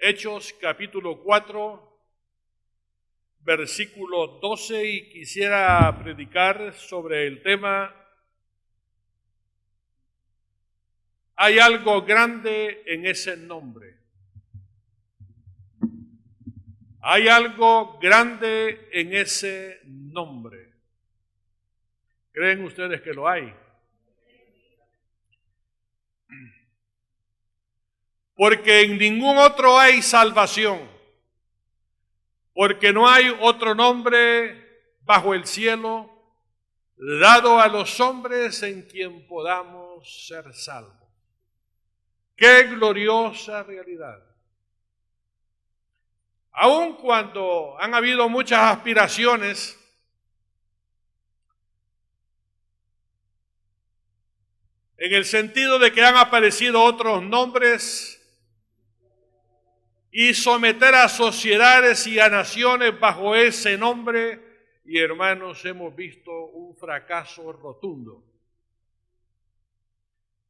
Hechos capítulo 4, versículo 12, y quisiera predicar sobre el tema: hay algo grande en ese nombre. Hay algo grande en ese nombre. ¿Creen ustedes que lo hay? Porque en ningún otro hay salvación, porque no hay otro nombre bajo el cielo dado a los hombres en quien podamos ser salvos. ¡Qué gloriosa realidad! Aun cuando han habido muchas aspiraciones en el sentido de que han aparecido otros nombres y someter a sociedades y a naciones bajo ese nombre, y hermanos, hemos visto un fracaso rotundo.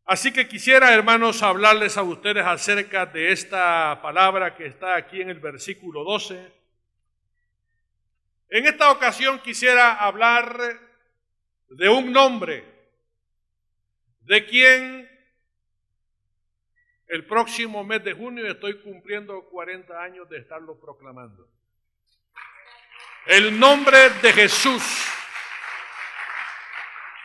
Así que quisiera, hermanos, hablarles a ustedes acerca de esta palabra que está aquí en el versículo 12. En esta ocasión quisiera hablar de un nombre, de quien el próximo mes de junio estoy cumpliendo 40 años de estarlo proclamando. El nombre de Jesús.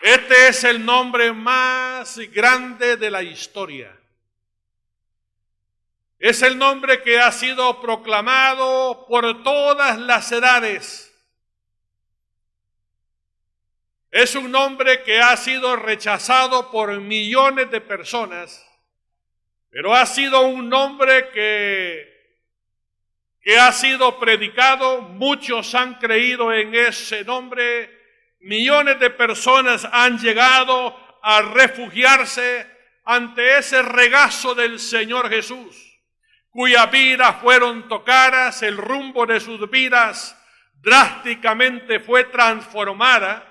Este es el nombre más grande de la historia. Es el nombre que ha sido proclamado por todas las edades. Es un nombre que ha sido rechazado por millones de personas, pero ha sido un nombre que ha sido predicado. Muchos han creído en ese nombre. Millones de personas han llegado a refugiarse ante ese regazo del Señor Jesús, cuyas vidas fueron tocadas, el rumbo de sus vidas drásticamente fue transformada.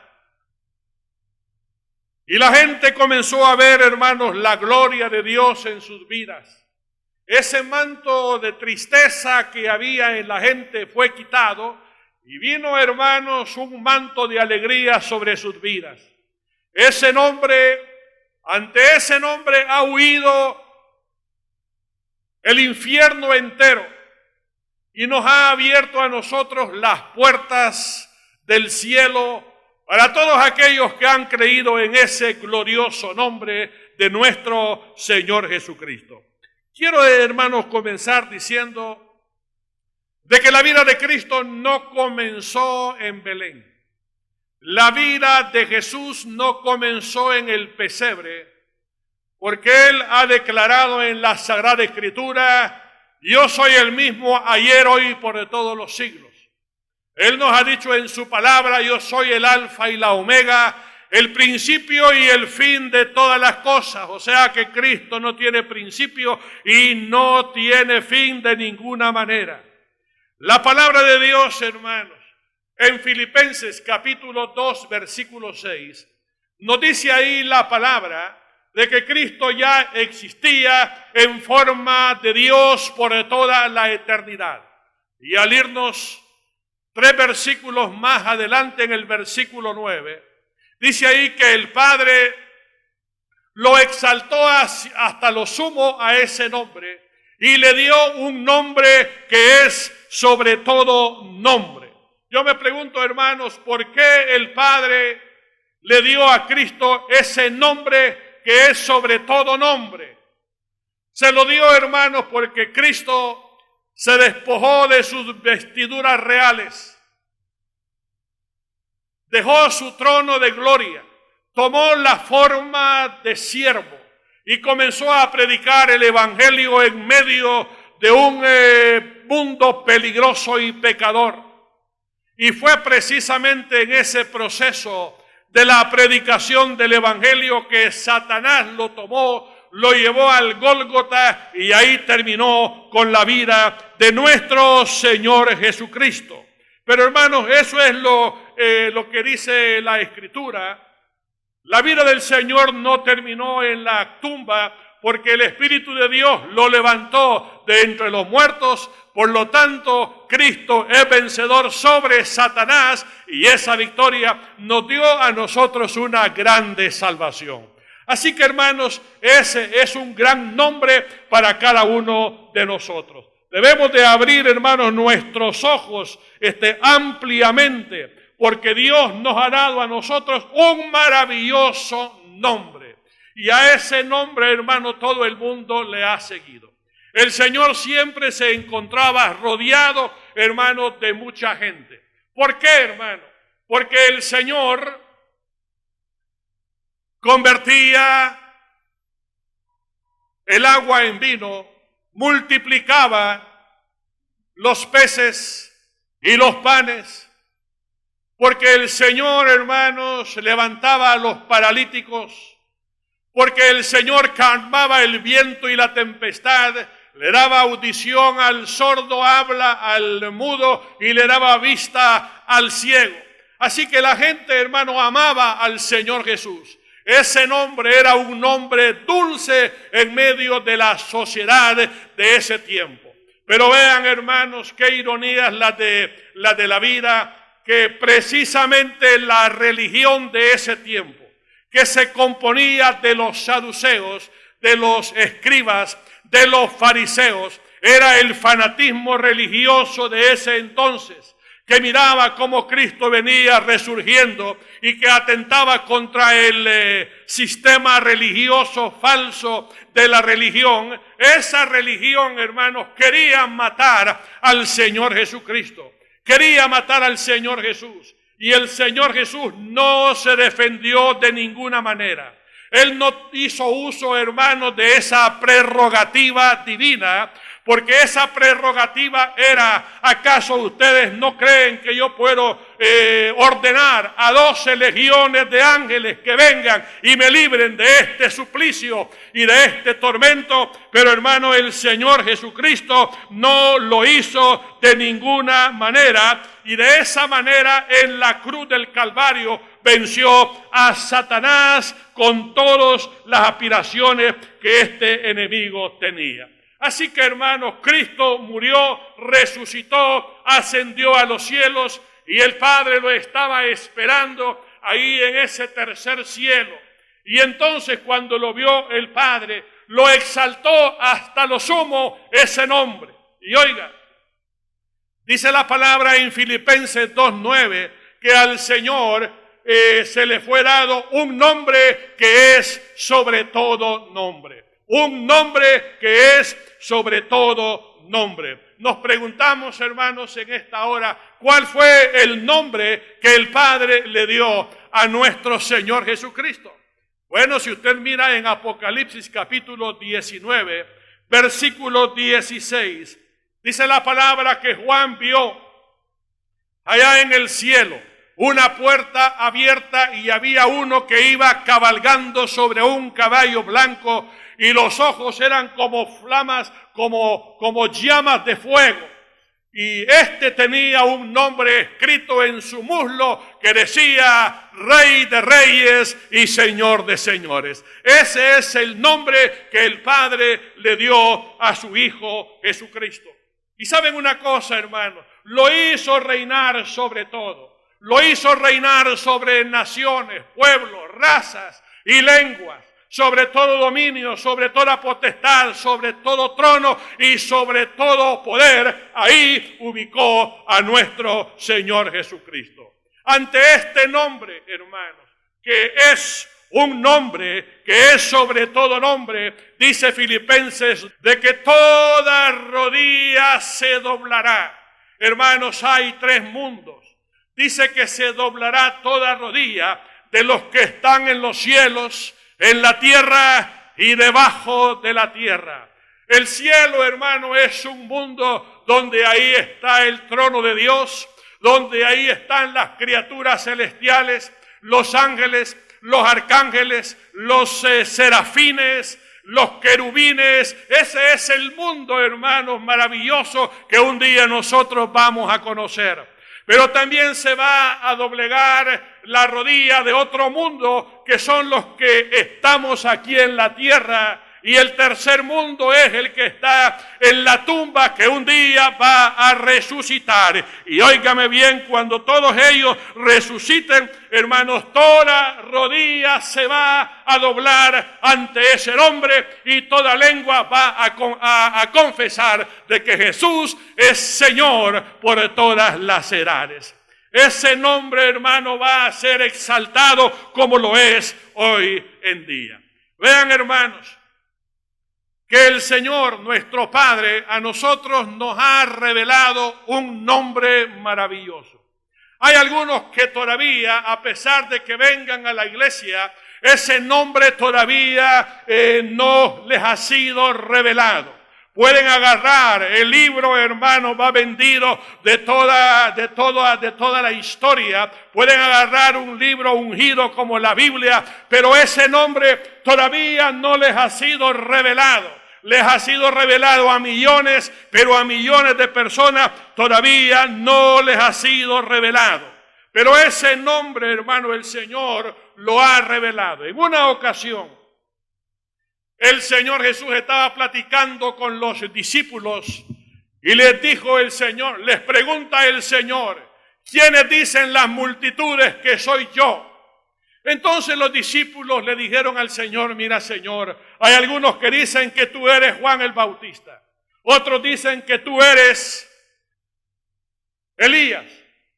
Y la gente comenzó a ver, hermanos, la gloria de Dios en sus vidas. Ese manto de tristeza que había en la gente fue quitado y vino, hermanos, un manto de alegría sobre sus vidas. Ese nombre, ante ese nombre ha huido el infierno entero y nos ha abierto a nosotros las puertas del cielo para todos aquellos que han creído en ese glorioso nombre de nuestro Señor Jesucristo. Quiero, hermanos, comenzar diciendo de que la vida de Cristo no comenzó en Belén. La vida de Jesús no comenzó en el pesebre, porque Él ha declarado en la Sagrada Escritura: yo soy el mismo ayer, hoy y por todos los siglos. Él nos ha dicho en su palabra: yo soy el alfa y la omega, el principio y el fin de todas las cosas. O sea que Cristo no tiene principio y no tiene fin de ninguna manera. La palabra de Dios, hermanos, en Filipenses capítulo 2, versículo 6, nos dice ahí la palabra de que Cristo ya existía en forma de Dios por toda la eternidad. Y al irnos 3 versículos más adelante, en el versículo 9, dice ahí que el Padre lo exaltó hasta lo sumo a ese nombre y le dio un nombre que es sobre todo nombre. Yo me pregunto, hermanos, ¿por qué el Padre le dio a Cristo ese nombre que es sobre todo nombre? Se lo dio, hermanos, porque Cristo se despojó de sus vestiduras reales, dejó su trono de gloria, tomó la forma de siervo y comenzó a predicar el evangelio en medio de un mundo peligroso y pecador. Y fue precisamente en ese proceso de la predicación del evangelio que Satanás lo tomó, lo llevó al Gólgota y ahí terminó con la vida de nuestro Señor Jesucristo. Pero hermanos, eso es lo que dice la Escritura. La vida del Señor no terminó en la tumba, porque el Espíritu de Dios lo levantó de entre los muertos. Por lo tanto, Cristo es vencedor sobre Satanás y esa victoria nos dio a nosotros una grande salvación. Así que, hermanos, ese es un gran nombre para cada uno de nosotros. Debemos de abrir, hermanos, nuestros ojos ampliamente, porque Dios nos ha dado a nosotros un maravilloso nombre. Y a ese nombre, hermano, todo el mundo le ha seguido. El Señor siempre se encontraba rodeado, hermano, de mucha gente. ¿Por qué, hermano? Porque el Señor convertía el agua en vino, multiplicaba los peces y los panes, porque el Señor, hermanos, levantaba a los paralíticos, porque el Señor calmaba el viento y la tempestad, le daba audición al sordo, habla al mudo y le daba vista al ciego. Así que la gente, hermano, amaba al Señor Jesús. Ese nombre era un nombre dulce en medio de la sociedad de ese tiempo. Pero vean, hermanos, qué ironías la de la vida, que precisamente la religión de ese tiempo, que se componía de los saduceos, de los escribas, de los fariseos, era el fanatismo religioso de ese entonces, que miraba cómo Cristo venía resurgiendo y que atentaba contra el sistema religioso falso de la religión. Esa religión, hermanos, quería matar al Señor Jesucristo, quería matar al Señor Jesús. Y el Señor Jesús no se defendió de ninguna manera. Él no hizo uso, hermanos, de esa prerrogativa divina, porque esa prerrogativa era: ¿acaso ustedes no creen que yo puedo ordenar a 12 legiones de ángeles que vengan y me libren de este suplicio y de este tormento? Pero, hermano, el Señor Jesucristo no lo hizo de ninguna manera, y de esa manera en la cruz del Calvario venció a Satanás con todas las aspiraciones que este enemigo tenía. Así que, hermanos, Cristo murió, resucitó, ascendió a los cielos y el Padre lo estaba esperando ahí en ese tercer cielo. Y entonces, cuando lo vio el Padre, lo exaltó hasta lo sumo ese nombre. Y oiga, dice la palabra en Filipenses 2:9 que al Señor se le fue dado un nombre que es sobre todo nombre. Un nombre que es sobre todo nombre. Nos preguntamos, hermanos, en esta hora, ¿cuál fue el nombre que el Padre le dio a nuestro Señor Jesucristo? Bueno, si usted mira en Apocalipsis capítulo 19, versículo 16, dice la palabra que Juan vio allá en el cielo una puerta abierta y había uno que iba cabalgando sobre un caballo blanco y los ojos eran como flamas, como llamas de fuego. Y tenía un nombre escrito en su muslo que decía Rey de Reyes y Señor de Señores. Ese es el nombre que el Padre le dio a su Hijo Jesucristo. Y saben una cosa, hermanos, lo hizo reinar sobre todo. Lo hizo reinar sobre naciones, pueblos, razas y lenguas, sobre todo dominio, sobre toda potestad, sobre todo trono y sobre todo poder. Ahí ubicó a nuestro Señor Jesucristo. Ante este nombre, hermanos, que es un nombre que es sobre todo nombre, dice Filipenses, de que toda rodilla se doblará. Hermanos, hay 3 mundos. Dice que se doblará toda rodilla de los que están en los cielos, en la tierra y debajo de la tierra. El cielo, hermano, es un mundo donde ahí está el trono de Dios, donde ahí están las criaturas celestiales, los ángeles, los arcángeles, los serafines, los querubines. Ese es el mundo, hermanos, maravilloso que un día nosotros vamos a conocer. Pero también se va a doblegar la rodilla de otro mundo, que son los que estamos aquí en la tierra, Y el tercer mundo es el que está en la tumba, que un día va a resucitar. Y óigame bien, cuando todos ellos resuciten, hermanos, toda rodilla se va a doblar ante ese nombre y toda lengua va a confesar de que Jesús es Señor por todas las edades. Ese nombre, hermano, va a ser exaltado como lo es hoy en día. Vean, hermanos, que el Señor, nuestro Padre, a nosotros nos ha revelado un nombre maravilloso. Hay algunos que todavía, a pesar de que vengan a la iglesia, ese nombre todavía no les ha sido revelado. Pueden agarrar el libro, hermano, va vendido de toda la historia. Pueden agarrar un libro ungido como la Biblia, pero ese nombre todavía no les ha sido revelado. Les ha sido revelado a millones, pero a millones de personas todavía no les ha sido revelado. Pero ese nombre, hermano, el Señor lo ha revelado. En una ocasión, el Señor Jesús estaba platicando con los discípulos y les dijo el Señor, les pregunta el Señor, ¿quiénes dicen las multitudes que soy yo? Entonces los discípulos le dijeron al Señor, mira, Señor, hay algunos que dicen que tú eres Juan el Bautista, otros dicen que tú eres Elías,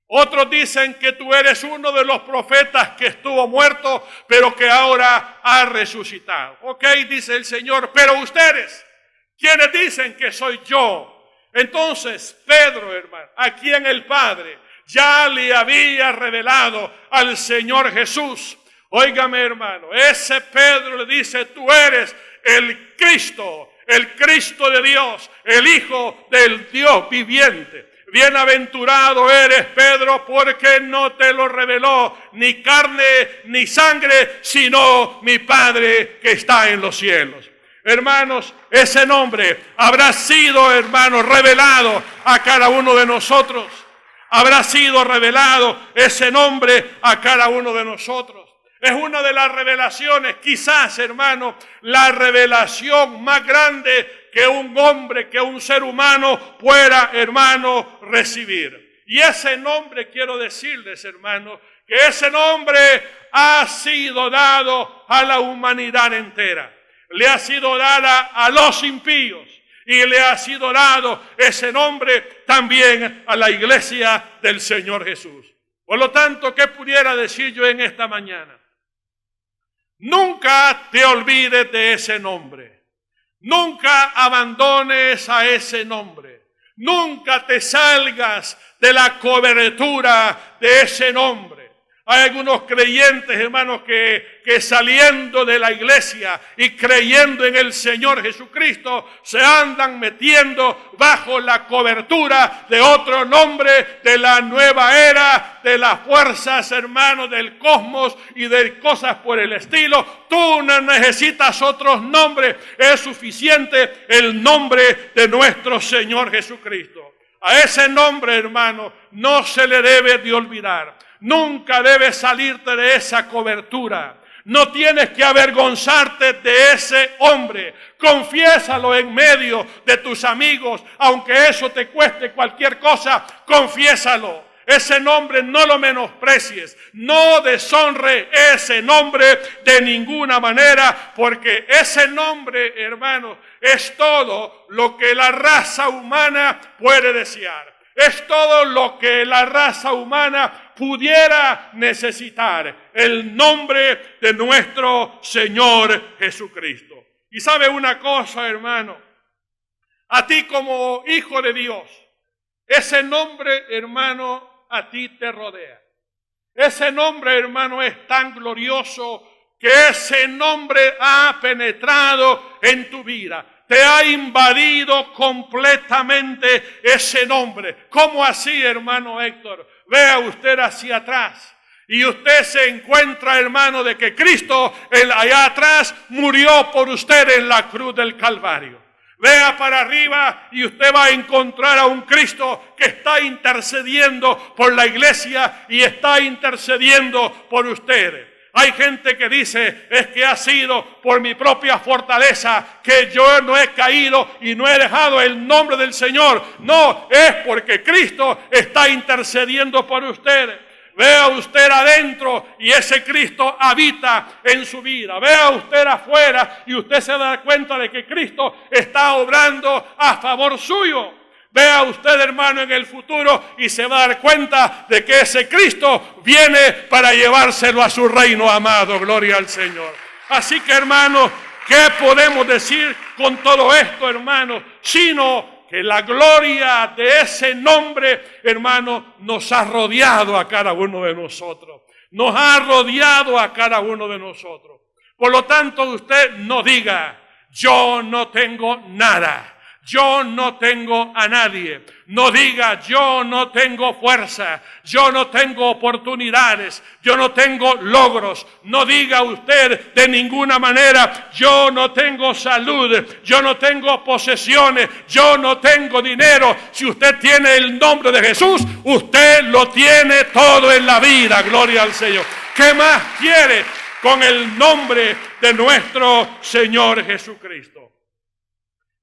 otros dicen que tú eres uno de los profetas que estuvo muerto, pero que ahora ha resucitado. Ok, dice el Señor, pero ustedes, ¿quiénes dicen que soy yo? Entonces Pedro, hermano, a quien el Padre ya le había revelado al Señor Jesús. Óigame, hermano, ese Pedro le dice, tú eres el Cristo de Dios, el Hijo del Dios viviente. Bienaventurado eres, Pedro, porque no te lo reveló ni carne ni sangre, sino mi Padre que está en los cielos. Hermanos, ese nombre habrá sido, hermanos, revelado a cada uno de nosotros. Habrá sido revelado ese nombre a cada uno de nosotros. Es una de las revelaciones, quizás, hermano, la revelación más grande que un hombre, que un ser humano pueda, hermano, recibir. Y ese nombre, quiero decirles, hermano, que ese nombre ha sido dado a la humanidad entera. Le ha sido dada a los impíos. Y le ha sido dado ese nombre también a la iglesia del Señor Jesús. Por lo tanto, ¿qué pudiera decir yo en esta mañana? Nunca te olvides de ese nombre. Nunca abandones a ese nombre. Nunca te salgas de la cobertura de ese nombre. Hay algunos creyentes, hermanos, que saliendo de la iglesia y creyendo en el Señor Jesucristo, se andan metiendo bajo la cobertura de otro nombre, de la nueva era, de las fuerzas, hermanos, del cosmos y de cosas por el estilo. Tú no necesitas otros nombres, es suficiente el nombre de nuestro Señor Jesucristo. A ese nombre, hermano, no se le debe de olvidar. Nunca debes salirte de esa cobertura. No tienes que avergonzarte de ese hombre. Confiésalo en medio de tus amigos, aunque eso te cueste cualquier cosa, confiésalo. Ese nombre no lo menosprecies, no deshonre ese nombre de ninguna manera, porque ese nombre, hermano, es todo lo que la raza humana puede desear. Es todo lo que la raza humana pudiera necesitar, el nombre de nuestro Señor Jesucristo. Y sabe una cosa, hermano, a ti como hijo de Dios, ese nombre, hermano, a ti te rodea. Ese nombre, hermano, es tan glorioso que ese nombre ha penetrado en tu vida. Te ha invadido completamente ese nombre. ¿Cómo así, hermano Héctor? Vea usted hacia atrás y usted se encuentra, hermano, de que Cristo allá atrás murió por usted en la cruz del Calvario. Vea para arriba y usted va a encontrar a un Cristo que está intercediendo por la iglesia y está intercediendo por ustedes. Hay gente que dice, es que ha sido por mi propia fortaleza que yo no he caído y no he dejado el nombre del Señor. No, es porque Cristo está intercediendo por usted. Vea usted adentro y ese Cristo habita en su vida. Vea usted afuera y usted se da cuenta de que Cristo está obrando a favor suyo. Vea usted, hermano, en el futuro y se va a dar cuenta de que ese Cristo viene para llevárselo a su reino amado. Gloria al Señor. Así que, hermano, ¿qué podemos decir con todo esto, hermano? Sino que la gloria de ese nombre, hermano, nos ha rodeado a cada uno de nosotros. Nos ha rodeado a cada uno de nosotros. Por lo tanto, usted no diga, yo no tengo nada. Yo no tengo a nadie. No diga, yo no tengo fuerza, yo no tengo oportunidades, yo no tengo logros. No diga usted de ninguna manera, yo no tengo salud, yo no tengo posesiones, yo no tengo dinero. Si usted tiene el nombre de Jesús, usted lo tiene todo en la vida. Gloria al Señor. ¿Qué más quiere con el nombre de nuestro Señor Jesucristo?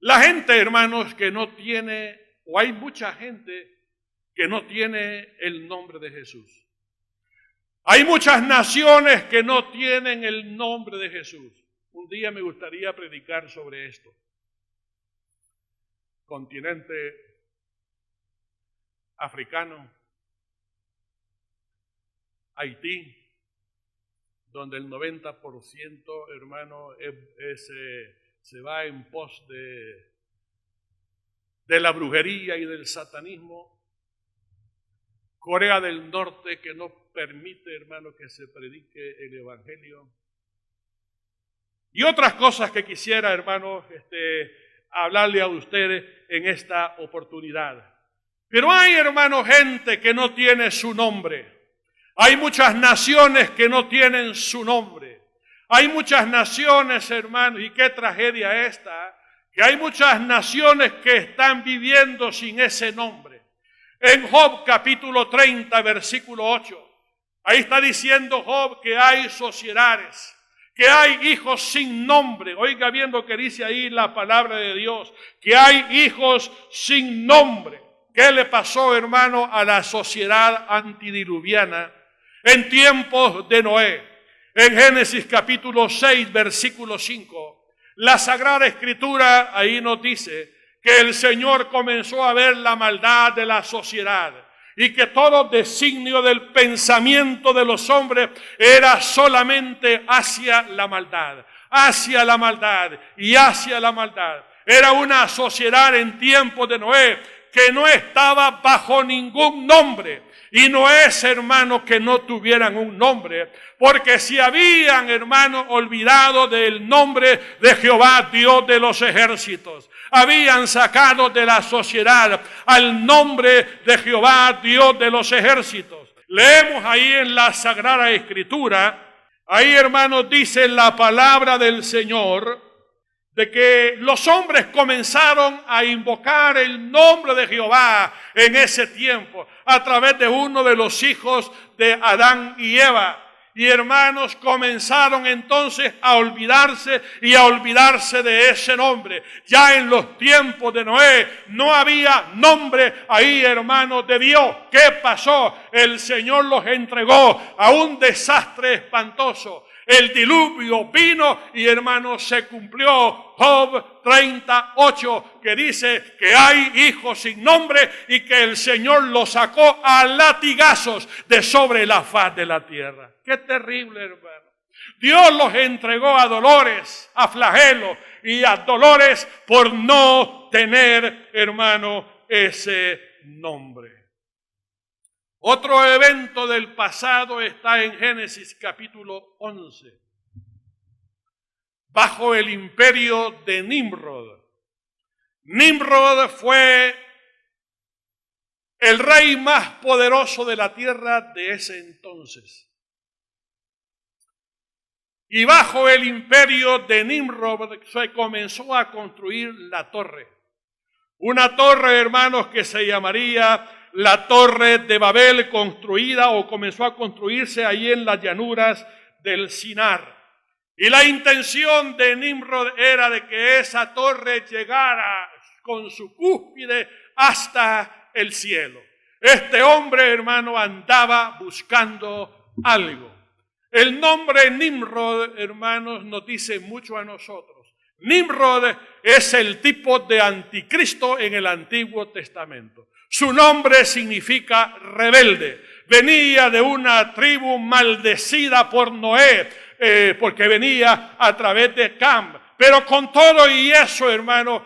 La gente, hermanos, que no tiene, o hay mucha gente que no tiene el nombre de Jesús. Hay muchas naciones que no tienen el nombre de Jesús. Un día me gustaría predicar sobre esto. Continente africano, Haití, donde el 90%, hermano, se va en pos de la brujería y del satanismo. Corea del Norte, que no permite, hermano, que se predique el evangelio. Y otras cosas que quisiera, hermano, hablarle a ustedes en esta oportunidad. Pero hay, hermano, gente que no tiene su nombre. Hay muchas naciones que no tienen su nombre. Hay muchas naciones, hermanos, y qué tragedia esta, que hay muchas naciones que están viviendo sin ese nombre. En Job capítulo 30, versículo 8, ahí está diciendo Job que hay sociedades, que hay hijos sin nombre. Oiga bien lo que dice ahí la palabra de Dios, que hay hijos sin nombre. ¿Qué le pasó, hermano, a la sociedad antidiluviana en tiempos de Noé? En Génesis capítulo 6, versículo 5, la Sagrada Escritura ahí nos dice que el Señor comenzó a ver la maldad de la sociedad y que todo designio del pensamiento de los hombres era solamente hacia la maldad y hacia la maldad. Era una sociedad en tiempos de Noé que no estaba bajo ningún nombre. Y no es, hermano, que no tuvieran un nombre, porque si habían, hermano, olvidado del nombre de Jehová, Dios de los ejércitos, habían sacado de la sociedad al nombre de Jehová, Dios de los ejércitos. Leemos ahí en la Sagrada Escritura, ahí, hermanos, dice la palabra del Señor, de que los hombres comenzaron a invocar el nombre de Jehová en ese tiempo, a través de uno de los hijos de Adán y Eva. Y hermanos, comenzaron entonces a olvidarse de ese nombre. Ya en los tiempos de Noé no había nombre ahí, hermanos, de Dios. ¿Qué pasó? El Señor los entregó a un desastre espantoso. El diluvio vino y, hermanos, se cumplió Job 38, que dice que hay hijos sin nombre y que el Señor los sacó a latigazos de sobre la faz de la tierra. ¡Qué terrible, hermano! Dios los entregó a dolores, a flagelos y a dolores por no tener, hermano, ese nombre. Otro evento del pasado está en Génesis capítulo 11. Bajo el imperio de Nimrod. Nimrod fue el rey más poderoso de la tierra de ese entonces. Y bajo el imperio de Nimrod se comenzó a construir la torre. Una torre, hermanos, que se llamaría la Torre de Babel, construida o comenzó a construirse ahí en las llanuras del Sinar. Y la intención de Nimrod era de que esa torre llegara con su cúspide hasta el cielo. Este hombre, hermano, andaba buscando algo. El nombre Nimrod, hermanos, nos dice mucho a nosotros. Nimrod es el tipo de anticristo en el Antiguo Testamento. Su nombre significa rebelde. Venía de una tribu maldecida por Noé, porque venía a través de Cam. Pero con todo y eso, hermano,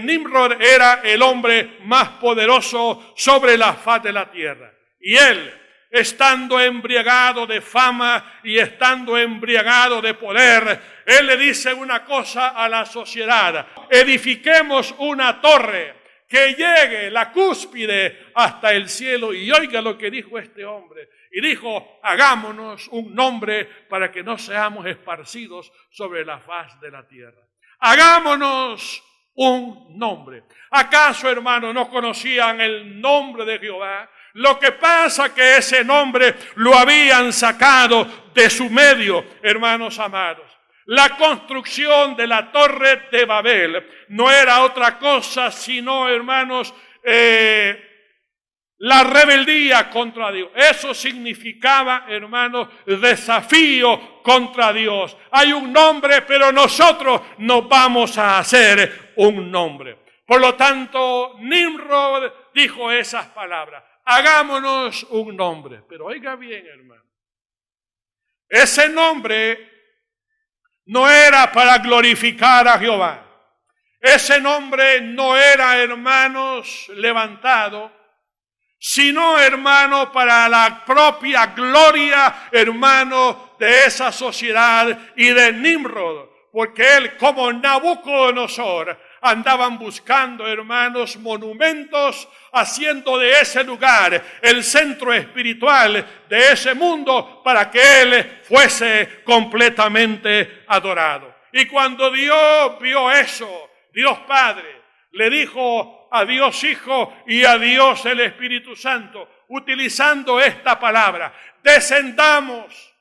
Nimrod era el hombre más poderoso sobre la faz de la tierra. Y él, estando embriagado de fama y estando embriagado de poder, él le dice una cosa a la sociedad: edifiquemos una torre que llegue la cúspide hasta el cielo. Y oiga lo que dijo este hombre. Y dijo: hagámonos un nombre para que no seamos esparcidos sobre la faz de la tierra. Hagámonos un nombre. ¿Acaso, hermano, no conocían el nombre de Jehová? Lo que pasa que ese nombre lo habían sacado de su medio, hermanos amados. La construcción de la Torre de Babel no era otra cosa sino, hermanos, la rebeldía contra Dios. Eso significaba, hermanos, desafío contra Dios. Hay un nombre, pero nosotros nos vamos a hacer un nombre. Por lo tanto, Nimrod dijo esas palabras: hagámonos un nombre. Pero oiga bien, hermano, ese nombre no era para glorificar a Jehová. Ese nombre no era, hermanos, levantado, sino, hermano, para la propia gloria, hermano, de esa sociedad y de Nimrod. Porque él, como Nabucodonosor, andaban buscando, hermanos, monumentos, haciendo de ese lugar el centro espiritual de ese mundo para que él fuese completamente adorado. Y cuando Dios vio eso, Dios Padre le dijo a Dios Hijo y a Dios el Espíritu Santo, utilizando esta palabra: descendamos,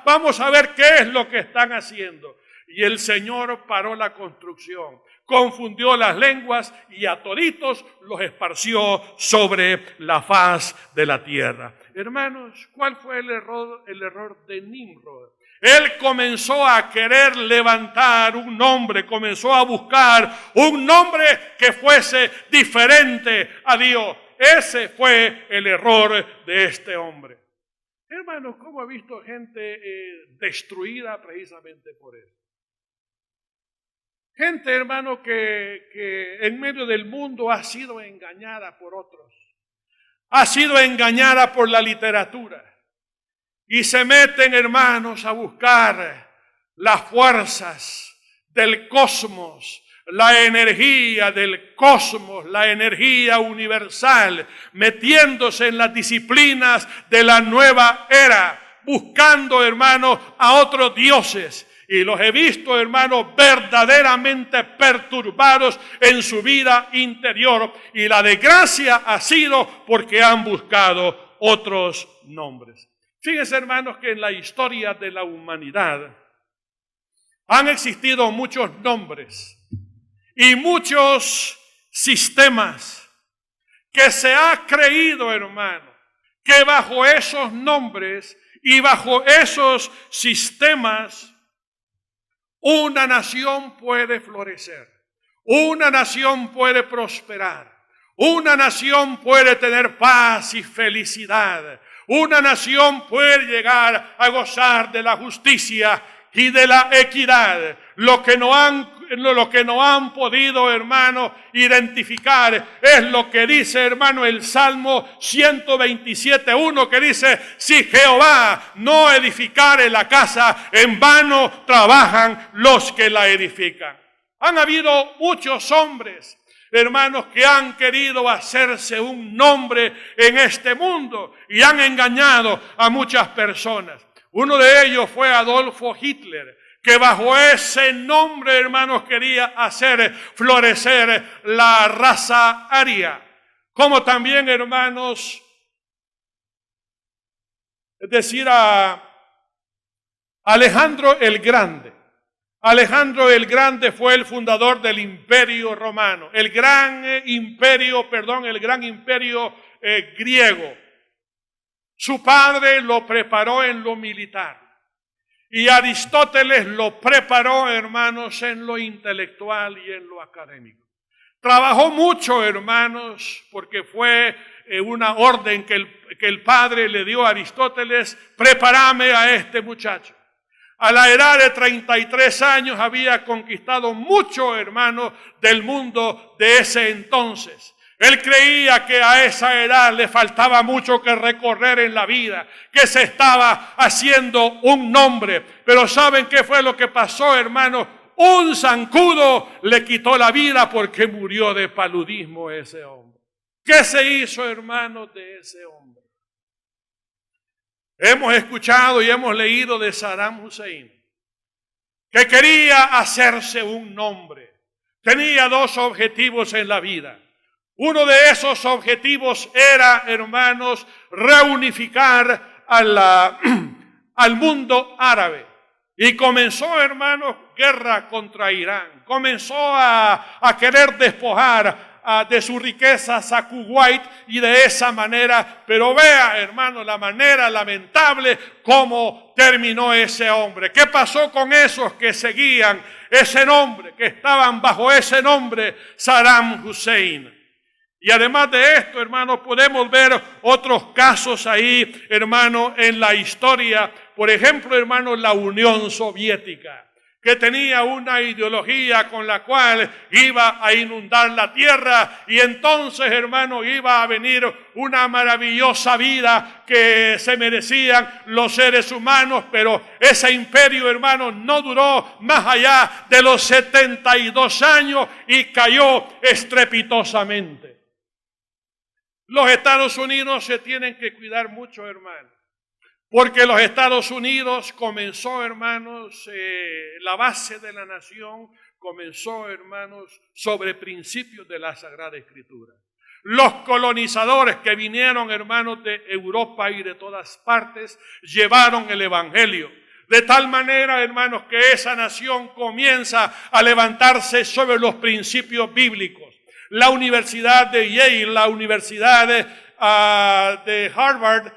vamos a ver qué es lo que están haciendo. Y el Señor paró la construcción, confundió las lenguas y a toditos los esparció sobre la faz de la tierra. Hermanos, ¿cuál fue el error de Nimrod? Él comenzó a querer levantar un nombre, comenzó a buscar un nombre que fuese diferente a Dios. Ese fue el error de este hombre. Hermanos, ¿cómo ha visto gente destruida precisamente por eso? Gente, hermano, que en medio del mundo ha sido engañada por otros. Ha sido engañada por la literatura. Y se meten, hermanos, a buscar las fuerzas del cosmos, la energía del cosmos, la energía universal, metiéndose en las disciplinas de la nueva era, buscando, hermanos, a otros dioses. Y los he visto, hermanos, verdaderamente perturbados en su vida interior. Y la desgracia ha sido porque han buscado otros nombres. Fíjense, hermanos, que en la historia de la humanidad han existido muchos nombres y muchos sistemas que se ha creído, hermano, que bajo esos nombres y bajo esos sistemas una nación puede florecer, una nación puede prosperar, una nación puede tener paz y felicidad. Una nación puede llegar a gozar de la justicia y de la equidad. Lo que no han podido, hermano, identificar es lo que dice, hermano, el Salmo 127:1, que dice: si Jehová no edificare la casa, en vano trabajan los que la edifican. Han habido muchos hombres, hermanos, que han querido hacerse un nombre en este mundo y han engañado a muchas personas. Uno de ellos fue Adolfo Hitler, que bajo ese nombre, hermanos, quería hacer florecer la raza aria. Como también, hermanos, es decir, a Alejandro el Grande. Alejandro el Grande fue el fundador del Imperio Romano, el gran imperio griego. Su padre lo preparó en lo militar y Aristóteles lo preparó, hermanos, en lo intelectual y en lo académico. Trabajó mucho, hermanos, porque fue una orden que el padre le dio a Aristóteles: prepárame a este muchacho. A la edad de 33 años había conquistado mucho, hermano, del mundo de ese entonces. Él creía que a esa edad le faltaba mucho que recorrer en la vida, que se estaba haciendo un nombre. Pero ¿saben qué fue lo que pasó, hermano? Un zancudo le quitó la vida porque murió de paludismo ese hombre. ¿Qué se hizo, hermano, de ese hombre? Hemos escuchado y hemos leído de Saddam Hussein, que quería hacerse un nombre. Tenía dos objetivos en la vida. Uno de esos objetivos era, hermanos, reunificar al mundo árabe. Y comenzó, hermanos, guerra contra Irán. Comenzó a querer despojar de su riqueza a Kuwait y de esa manera, pero vea, hermano, la manera lamentable como terminó ese hombre. ¿Qué pasó con esos que seguían ese nombre, que estaban bajo ese nombre, Saddam Hussein? Y además de esto, hermano, podemos ver otros casos ahí, hermano, en la historia. Por ejemplo, hermano, la Unión Soviética, que tenía una ideología con la cual iba a inundar la tierra y entonces, hermano, iba a venir una maravillosa vida que se merecían los seres humanos, pero ese imperio, hermano, no duró más allá de los 72 años y cayó estrepitosamente. Los Estados Unidos se tienen que cuidar mucho, hermano, porque los Estados Unidos comenzó, hermanos, la base de la nación comenzó, hermanos, sobre principios de la Sagrada Escritura. Los colonizadores que vinieron, hermanos, de Europa y de todas partes, llevaron el Evangelio. De tal manera, hermanos, que esa nación comienza a levantarse sobre los principios bíblicos. La Universidad de Yale, la Universidad de Harvard,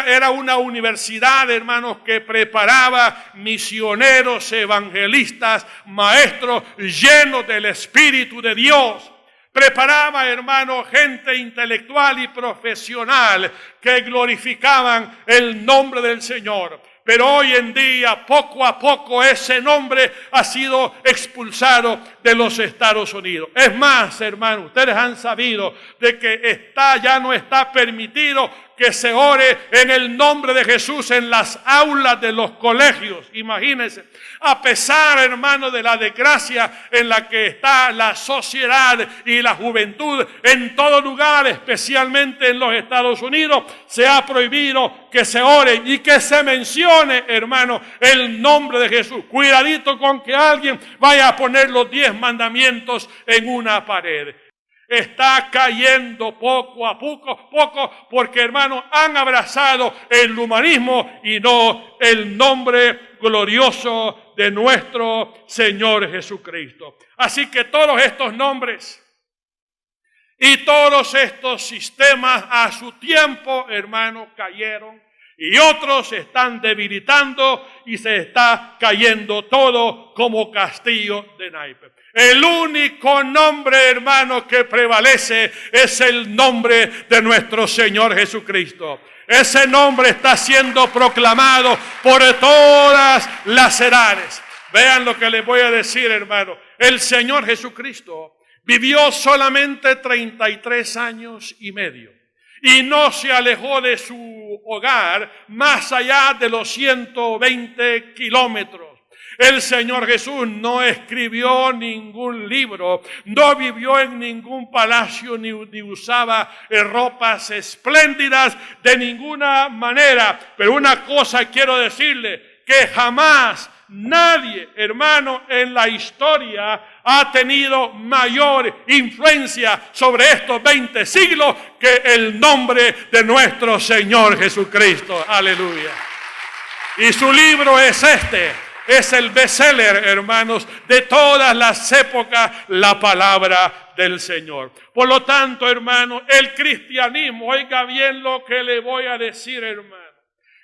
era una universidad, hermanos, que preparaba misioneros, evangelistas, maestros llenos del Espíritu de Dios. Preparaba, hermanos, gente intelectual y profesional que glorificaban el nombre del Señor. Pero hoy en día, poco a poco, ese nombre ha sido expulsado de los Estados Unidos. Es más, hermanos, ustedes han sabido de que ya no está permitido que se ore en el nombre de Jesús en las aulas de los colegios. Imagínense, a pesar, hermano, de la desgracia en la que está la sociedad y la juventud en todo lugar, especialmente en los Estados Unidos, se ha prohibido que se ore y que se mencione, hermano, el nombre de Jesús. Cuidadito con que alguien vaya a poner los 10 mandamientos en una pared. Está cayendo poco a poco, porque, hermanos, han abrazado el humanismo y no el nombre glorioso de nuestro Señor Jesucristo. Así que todos estos nombres y todos estos sistemas a su tiempo, hermanos, cayeron. Y otros se están debilitando y se está cayendo todo como castillo de naipes. El único nombre, hermano, que prevalece es el nombre de nuestro Señor Jesucristo. Ese nombre está siendo proclamado por todas las edades. Vean lo que les voy a decir, hermano. El Señor Jesucristo vivió solamente 33 años y medio. Y no se alejó de su hogar más allá de los 120 kilómetros. El Señor Jesús no escribió ningún libro, no vivió en ningún palacio, ni usaba ropas espléndidas de ninguna manera. Pero una cosa quiero decirle, que jamás nadie, hermano, en la historia ha tenido mayor influencia sobre estos 20 siglos que el nombre de nuestro Señor Jesucristo. Aleluya. Y su libro es este. Es el bestseller, hermanos, de todas las épocas, la palabra del Señor. Por lo tanto, hermanos, el cristianismo, oiga bien lo que le voy a decir, hermano.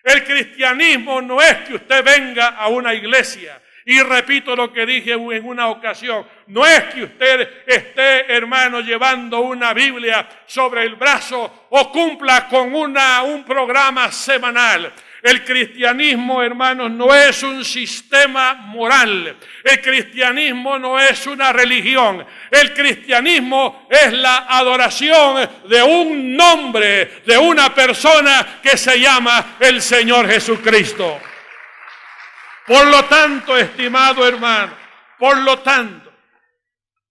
El cristianismo no es que usted venga a una iglesia. Y repito lo que dije en una ocasión. No es que usted esté, hermano, llevando una Biblia sobre el brazo o cumpla con un programa semanal. El cristianismo, hermanos, no es un sistema moral. El cristianismo no es una religión. El cristianismo es la adoración de un nombre, de una persona que se llama el Señor Jesucristo. Por lo tanto, estimado hermano, por lo tanto,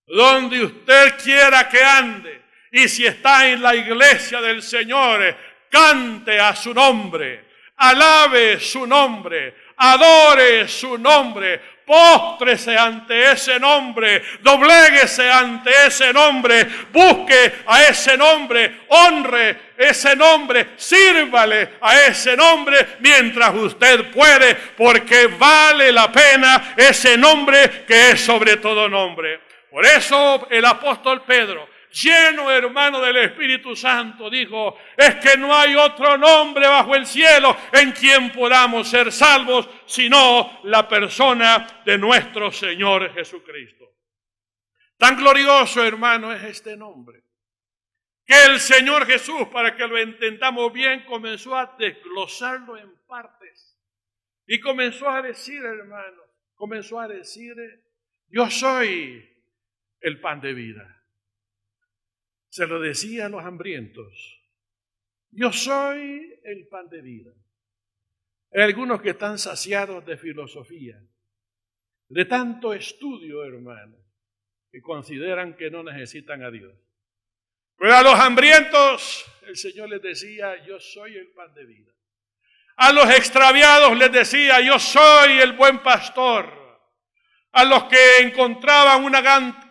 donde usted quiera que ande, y si está en la iglesia del Señor, cante a su nombre. Alabe su nombre, adore su nombre, póstrese ante ese nombre, dobléguese ante ese nombre, busque a ese nombre, honre ese nombre, sírvale a ese nombre mientras usted puede, porque vale la pena ese nombre que es sobre todo nombre. Por eso el apóstol Pedro, lleno, hermano, del Espíritu Santo, dijo, es que no hay otro nombre bajo el cielo en quien podamos ser salvos, sino la persona de nuestro Señor Jesucristo. Tan glorioso, hermano, es este nombre, que el Señor Jesús, para que lo entendamos bien, comenzó a desglosarlo en partes. Y comenzó a decir, hermano, yo soy el pan de vida. Se lo decía a los hambrientos. Yo soy el pan de vida. Hay algunos que están saciados de filosofía, de tanto estudio, hermano, que consideran que no necesitan a Dios. Pero a los hambrientos, el Señor les decía, yo soy el pan de vida. A los extraviados les decía, yo soy el buen pastor. A los que encontraban una gran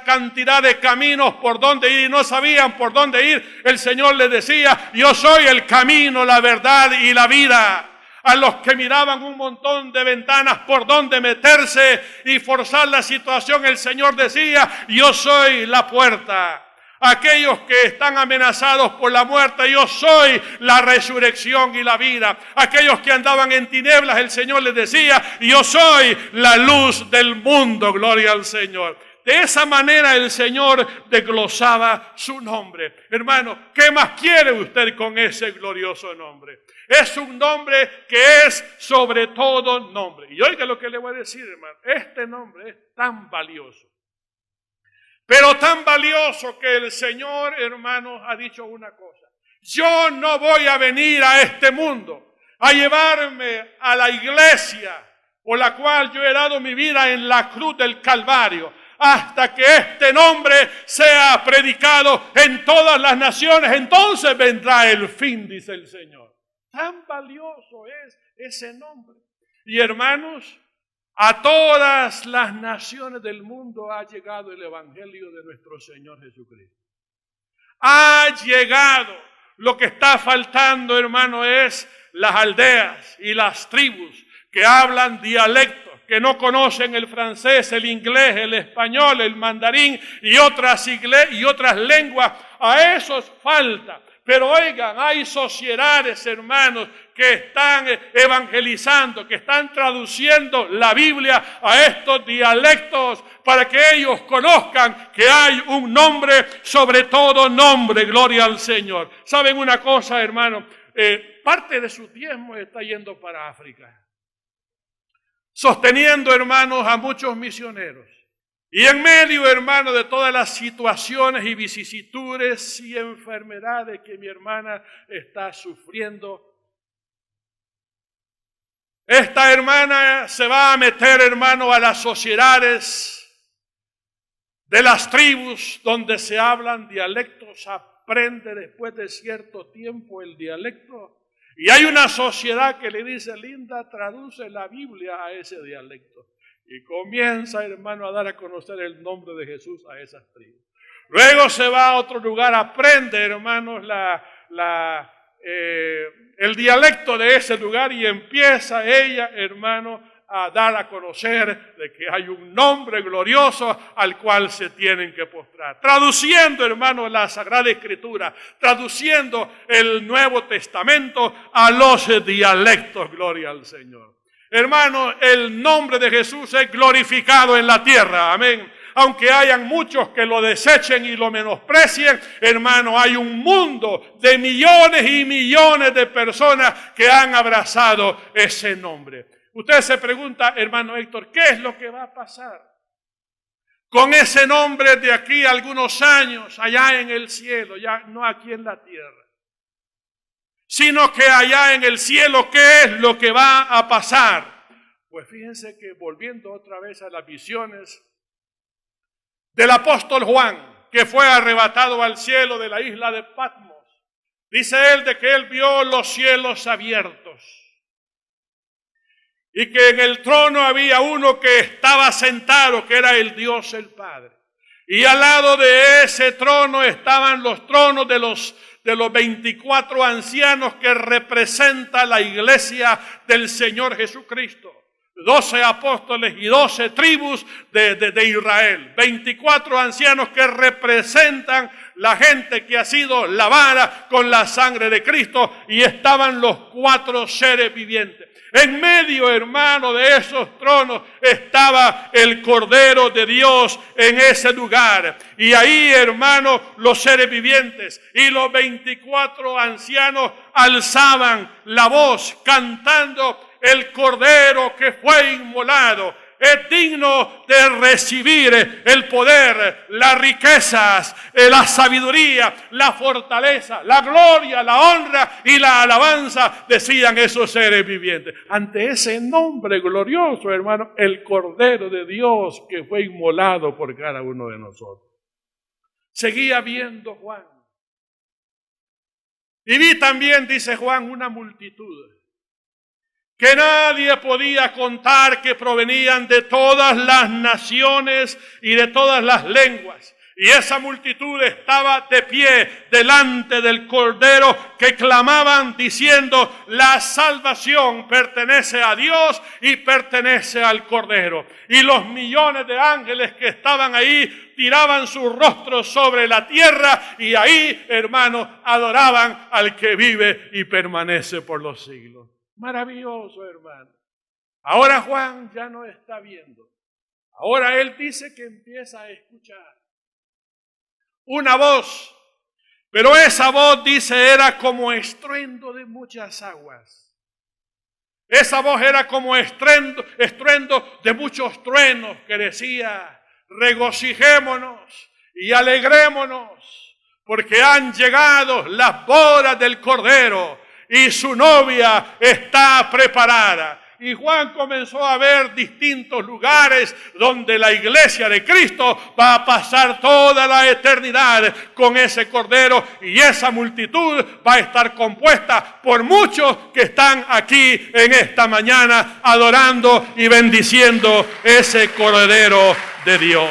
cantidad de caminos por donde ir y no sabían por dónde ir, el Señor les decía, yo soy el camino, la verdad y la vida. A los que miraban un montón de ventanas por donde meterse y forzar la situación, el Señor decía, yo soy la puerta. Aquellos que están amenazados por la muerte, yo soy la resurrección y la vida. Aquellos que andaban en tinieblas, el Señor les decía, yo soy la luz del mundo, gloria al Señor. De esa manera el Señor desglosaba su nombre. Hermano, ¿qué más quiere usted con ese glorioso nombre? Es un nombre que es sobre todo nombre. Y oiga lo que le voy a decir, hermano, este nombre es tan valioso. Pero tan valioso que el Señor, hermanos, ha dicho una cosa. Yo no voy a venir a este mundo a llevarme a la iglesia por la cual yo he dado mi vida en la cruz del Calvario, hasta que este nombre sea predicado en todas las naciones. Entonces vendrá el fin, dice el Señor. Tan valioso es ese nombre. Y hermanos, a todas las naciones del mundo ha llegado el evangelio de nuestro Señor Jesucristo. Ha llegado. Lo que está faltando, hermano, es las aldeas y las tribus que hablan dialectos, que no conocen el francés, el inglés, el español, el mandarín y otras lenguas. A esos falta. Pero oigan, hay sociedades, hermanos, que están evangelizando, que están traduciendo la Biblia a estos dialectos para que ellos conozcan que hay un nombre sobre todo nombre, gloria al Señor. ¿Saben una cosa, hermano? Parte de su diezmo está yendo para África, sosteniendo, hermanos, a muchos misioneros. Y en medio, hermano, de todas las situaciones y vicisitudes y enfermedades que mi hermana está sufriendo, esta hermana se va a meter, hermano, a las sociedades de las tribus donde se hablan dialectos, aprende después de cierto tiempo el dialecto. Y hay una sociedad que le dice, Linda, traduce la Biblia a ese dialecto. Y comienza, hermano, a dar a conocer el nombre de Jesús a esas tribus. Luego se va a otro lugar, aprende, hermanos, el dialecto de ese lugar y empieza ella, hermano, a dar a conocer de que hay un nombre glorioso al cual se tienen que postrar. Traduciendo, hermano, la Sagrada Escritura, traduciendo el Nuevo Testamento a los dialectos, gloria al Señor. Hermano, el nombre de Jesús es glorificado en la tierra, amén. Aunque hayan muchos que lo desechen y lo menosprecien, hermano, hay un mundo de millones y millones de personas que han abrazado ese nombre. Usted se pregunta, hermano Héctor, ¿qué es lo que va a pasar con ese nombre de aquí a algunos años, allá en el cielo, ya no aquí en la tierra, sino que allá en el cielo, ¿qué es lo que va a pasar? Pues fíjense que volviendo otra vez a las visiones del apóstol Juan, que fue arrebatado al cielo de la isla de Patmos, dice él de que él vio los cielos abiertos y que en el trono había uno que estaba sentado, que era el Dios el Padre. Y al lado de ese trono estaban los tronos de los 24 ancianos que representa la iglesia del Señor Jesucristo. 12 apóstoles y 12 tribus de Israel. 24 ancianos que representan la gente que ha sido lavada con la sangre de Cristo. Y estaban los 4 seres vivientes. En medio, hermano, de esos tronos estaba el Cordero de Dios en ese lugar. Y ahí, hermano, los seres vivientes y los 24 ancianos alzaban la voz cantando: el Cordero que fue inmolado es digno de recibir el poder, las riquezas, la sabiduría, la fortaleza, la gloria, la honra y la alabanza, decían esos seres vivientes. Ante ese nombre glorioso, hermano, el Cordero de Dios que fue inmolado por cada uno de nosotros. Seguía viendo Juan. Y vi también, dice Juan, una multitud que nadie podía contar, que provenían de todas las naciones y de todas las lenguas. Y esa multitud estaba de pie delante del Cordero, que clamaban diciendo: la salvación pertenece a Dios y pertenece al Cordero. Y los millones de ángeles que estaban ahí tiraban sus rostros sobre la tierra y ahí, hermanos, adoraban al que vive y permanece por los siglos. Maravilloso, hermano. Ahora Juan ya no está viendo. Ahora él dice que empieza a escuchar una voz. Pero esa voz, dice, era como estruendo de muchas aguas. Esa voz era como estruendo de muchos truenos, que decía: regocijémonos y alegrémonos, porque han llegado las bodas del Cordero y su novia está preparada. Y Juan comenzó a ver distintos lugares donde la iglesia de Cristo va a pasar toda la eternidad con ese Cordero, y esa multitud va a estar compuesta por muchos que están aquí en esta mañana adorando y bendiciendo ese Cordero de Dios.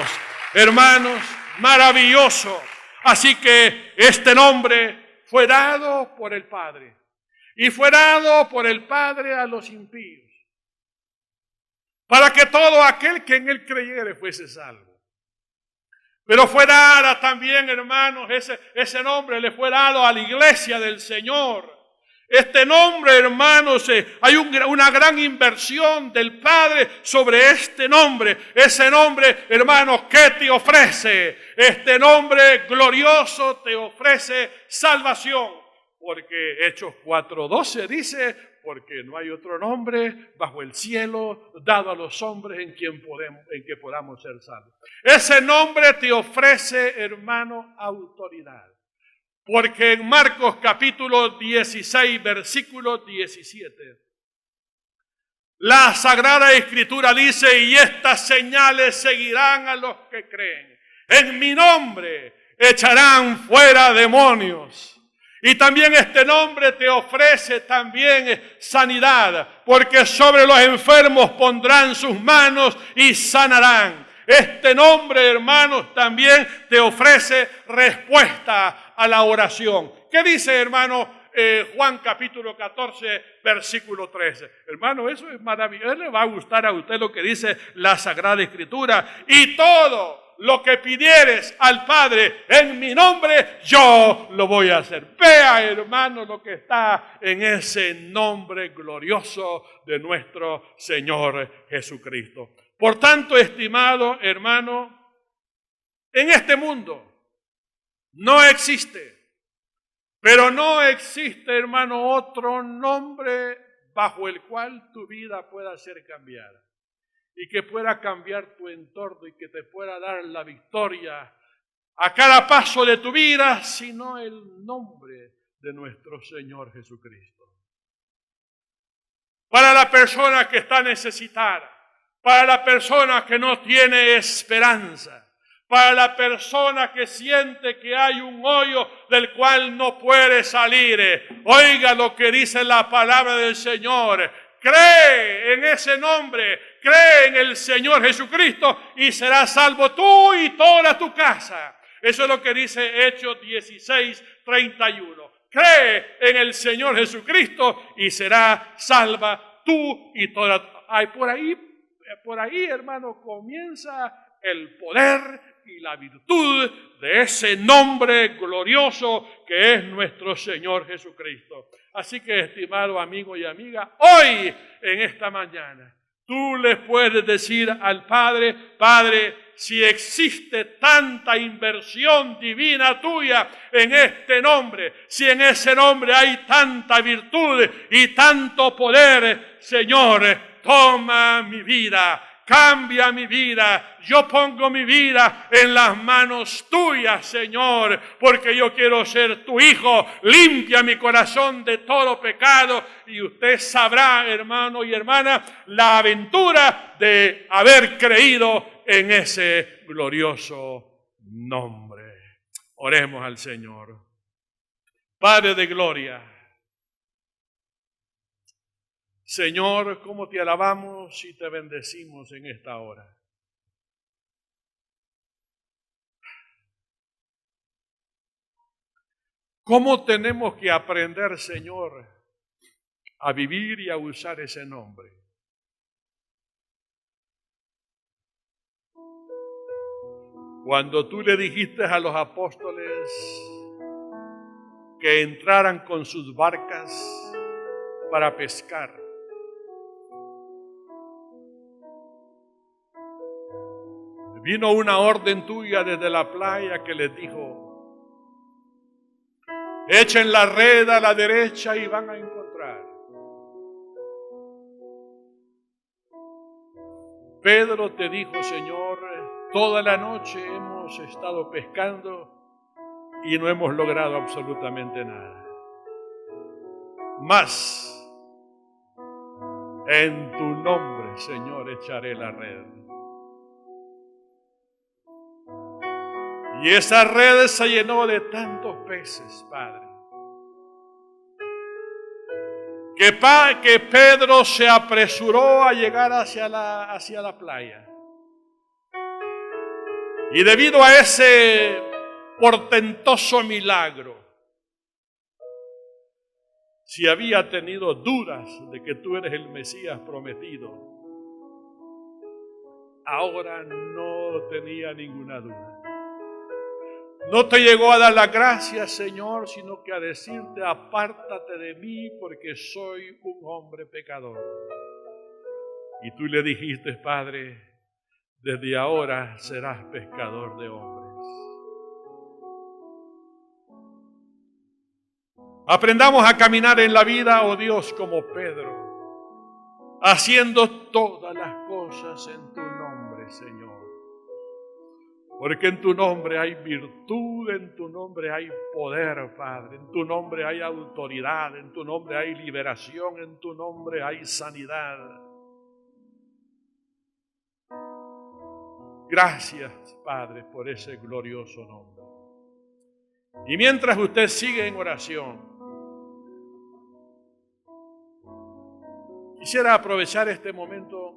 Hermanos, maravilloso. Así que este nombre fue dado por el Padre. Y fue dado por el Padre a los impíos, para que todo aquel que en él creyere fuese salvo. Pero fue dada también, hermanos, ese nombre le fue dado a la iglesia del Señor. Este nombre, hermanos, hay una gran inversión del Padre sobre este nombre. Ese nombre, hermanos, ¿qué te ofrece? Este nombre glorioso te ofrece salvación. Porque Hechos 4:12 dice: porque no hay otro nombre bajo el cielo dado a los hombres en que podamos ser salvos. Ese nombre te ofrece, hermano, autoridad. Porque en Marcos capítulo 16, versículo 17, la Sagrada Escritura dice: y estas señales seguirán a los que creen. En mi nombre echarán fuera demonios. Y también este nombre te ofrece también sanidad, porque sobre los enfermos pondrán sus manos y sanarán. Este nombre, hermanos, también te ofrece respuesta a la oración. ¿Qué dice, hermano, Juan capítulo 14, versículo 13. Hermano, eso es maravilloso. Le va a gustar a usted lo que dice la Sagrada Escritura. Y todo lo que pidieres al Padre en mi nombre, yo lo voy a hacer. Vea, hermano, lo que está en ese nombre glorioso de nuestro Señor Jesucristo. Por tanto, estimado hermano, en este mundo no existe, pero no existe, hermano, otro nombre bajo el cual tu vida pueda ser cambiada y que pueda cambiar tu entorno y que te pueda dar la victoria a cada paso de tu vida, sino el nombre de nuestro Señor Jesucristo. Para la persona que está necesitada, para la persona que no tiene esperanza, para la persona que siente que hay un hoyo del cual no puede salir. Oiga lo que dice la palabra del Señor. Cree en ese nombre, cree en el Señor Jesucristo y serás salvo tú y toda tu casa. Eso es lo que dice Hechos 16:31. Cree en el Señor Jesucristo y será salva tú y toda. Ay, por ahí, hermano, comienza el poder y la virtud de ese nombre glorioso que es nuestro Señor Jesucristo. Así que, estimado amigo y amiga, hoy, en esta mañana, tú le puedes decir al Padre: Padre, si existe tanta inversión divina tuya en este nombre, si en ese nombre hay tanta virtud y tanto poder, Señor, toma mi vida. Cambia mi vida, yo pongo mi vida en las manos tuyas, Señor, porque yo quiero ser tu hijo. Limpia mi corazón de todo pecado y usted sabrá, hermano y hermana, la aventura de haber creído en ese glorioso nombre. Oremos al Señor. Padre de gloria, Señor, cómo te alabamos y te bendecimos en esta hora. ¿Cómo tenemos que aprender, Señor, a vivir y a usar ese nombre? Cuando tú le dijiste a los apóstoles que entraran con sus barcas para pescar, vino una orden tuya desde la playa que les dijo: echen la red a la derecha y van a encontrar. Pedro te dijo: Señor, toda la noche hemos estado pescando y no hemos logrado absolutamente nada. Mas en tu nombre, Señor, echaré la red. Y esa red se llenó de tantos peces, Padre, que Pedro se apresuró a llegar hacia la playa. Y debido a ese portentoso milagro, si había tenido dudas de que tú eres el Mesías prometido, ahora no tenía ninguna duda. No te llegó a dar las gracias, Señor, sino que a decirte: apártate de mí porque soy un hombre pecador. Y tú le dijiste: Padre, desde ahora serás pescador de hombres. Aprendamos a caminar en la vida, oh Dios, como Pedro, haciendo todas las cosas en tu nombre, Señor. Porque en tu nombre hay virtud, en tu nombre hay poder, Padre. En tu nombre hay autoridad, en tu nombre hay liberación, en tu nombre hay sanidad. Gracias, Padre, por ese glorioso nombre. Y mientras usted sigue en oración, quisiera aprovechar este momento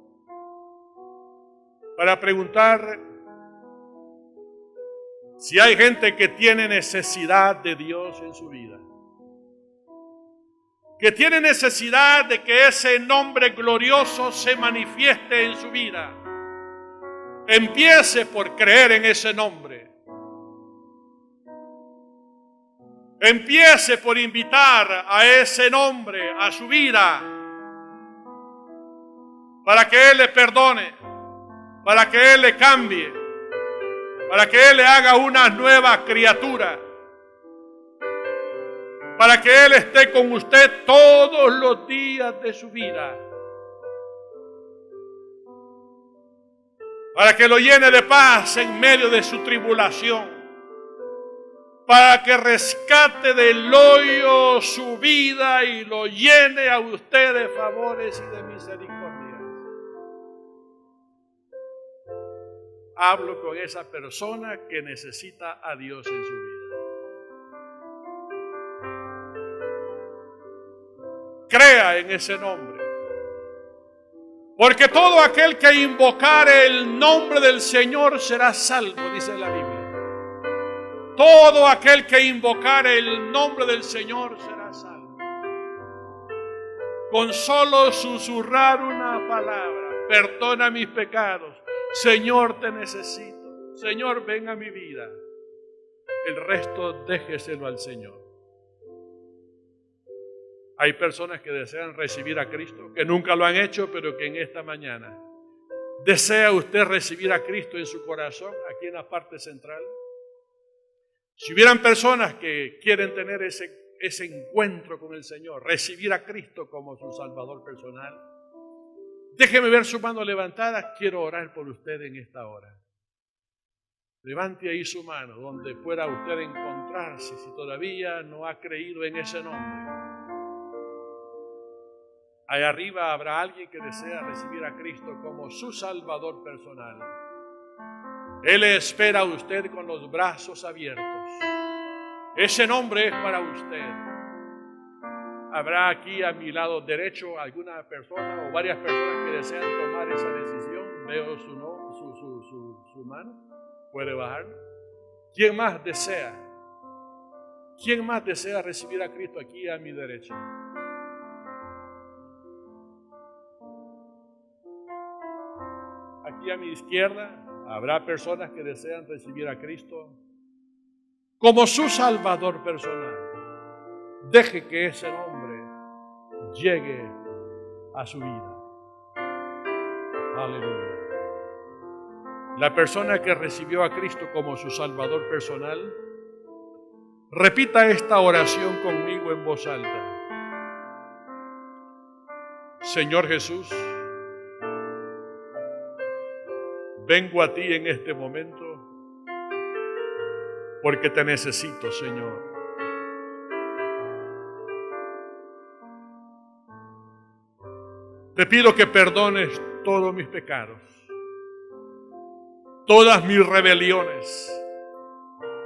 para preguntar si hay gente que tiene necesidad de Dios en su vida. que tiene necesidad de que ese nombre glorioso se manifieste en su vida, empiece por creer en ese nombre. Empiece por invitar a ese nombre a su vida para que Él le perdone, para que Él le cambie, para que Él le haga una nueva criatura, para que Él esté con usted todos los días de su vida, para que lo llene de paz en medio de su tribulación, para que rescate del hoyo su vida y lo llene a usted de favores y de misericordias. Hablo con esa persona que necesita a Dios en su vida. Crea en ese nombre, porque todo aquel que invocare el nombre del Señor será salvo, dice la Biblia. Todo aquel que invocare el nombre del Señor será salvo. Con solo susurrar una palabra: perdona mis pecados, Señor, te necesito, Señor, ven a mi vida. El resto déjeselo al Señor. Hay personas que desean recibir a Cristo, que nunca lo han hecho, pero que en esta mañana desea usted recibir a Cristo en su corazón, aquí en la parte central. Si hubieran personas que quieren tener ese encuentro con el Señor, recibir a Cristo como su Salvador personal, déjeme ver su mano levantada. Quiero orar por usted en esta hora. Levante ahí su mano donde pueda usted encontrarse si todavía no ha creído en ese nombre. Allá arriba habrá alguien que desea recibir a Cristo como su Salvador personal. Él le espera a usted con los brazos abiertos. Ese nombre es para usted. Habrá aquí a mi lado derecho alguna persona o varias personas que desean tomar esa decisión. Veo su mano. Puede bajar. ¿Quién más desea? ¿Quién más desea recibir a Cristo aquí a mi derecha? Aquí a mi izquierda habrá personas que desean recibir a Cristo como su Salvador personal. Deje que ese nombre llegue a su vida. Aleluya. La persona que recibió a Cristo como su Salvador personal, repita esta oración conmigo en voz alta. Señor Jesús, vengo a ti en este momento porque te necesito, Señor. Te pido que perdones todos mis pecados, todas mis rebeliones,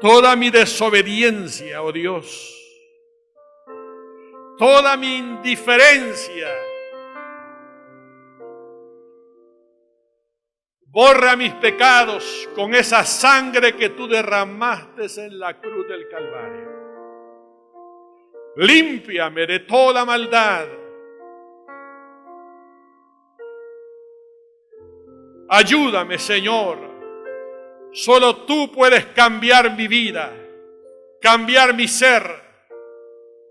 toda mi desobediencia, oh Dios, toda mi indiferencia. Borra mis pecados con esa sangre que tú derramaste en la cruz del Calvario. Límpiame de toda maldad. Ayúdame, Señor. Solo tú puedes cambiar mi vida, cambiar mi ser,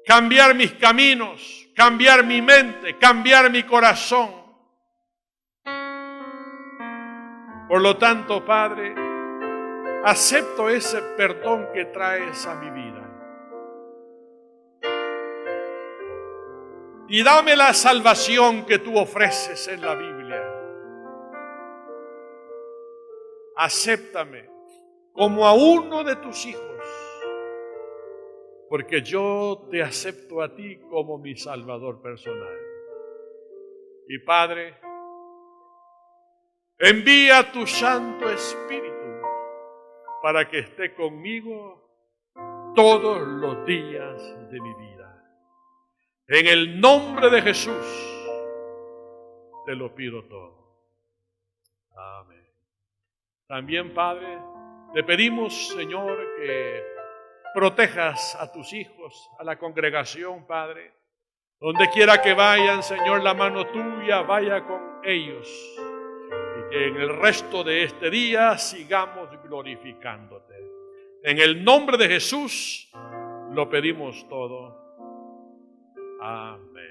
cambiar mis caminos, cambiar mi mente, cambiar mi corazón. Por lo tanto, Padre, acepto ese perdón que traes a mi vida. Y dame la salvación que tú ofreces en la Biblia. Acéptame como a uno de tus hijos, porque yo te acepto a ti como mi Salvador personal. Y Padre, envía tu Santo Espíritu para que esté conmigo todos los días de mi vida. En el nombre de Jesús te lo pido todo. Amén. También, Padre, te pedimos, Señor, que protejas a tus hijos, a la congregación, Padre. Donde quiera que vayan, Señor, la mano tuya vaya con ellos. Y que en el resto de este día sigamos glorificándote. En el nombre de Jesús lo pedimos todo. Amén.